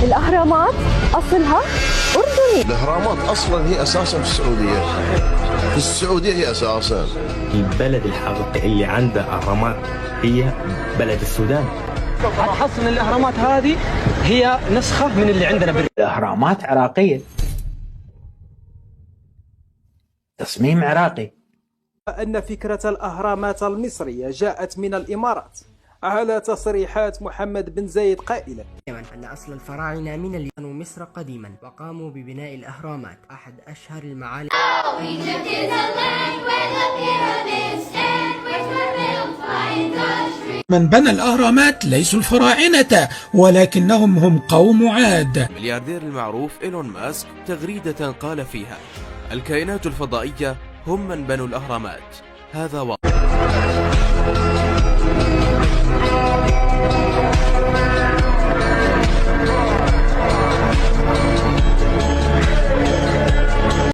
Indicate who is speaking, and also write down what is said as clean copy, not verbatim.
Speaker 1: الأهرامات أصلها أردني.
Speaker 2: الأهرامات أصلا هي أساسا في السعودية. في السعودية هي أساسا.
Speaker 3: البلد الحقيقي اللي عنده أهرامات هي بلد السودان.
Speaker 4: أحس أن الأهرامات هذه هي نسخة من اللي عندنا.
Speaker 5: الأهرامات عراقية، تصميم عراقي.
Speaker 6: أن فكرة الأهرامات المصرية جاءت من الإمارات على تصريحات محمد بن زايد قائلا
Speaker 7: أن أصل الفراعنة من اللي كانوا مصر قديما وقاموا ببناء الأهرامات، أحد أشهر المعالم.
Speaker 8: من بنى الأهرامات ليسوا الفراعنة ولكنهم هم قوم عاد.
Speaker 9: الملياردير المعروف إيلون ماسك تغريدة قال فيها: الكائنات الفضائية هم من بنوا الأهرامات، هذا واضح.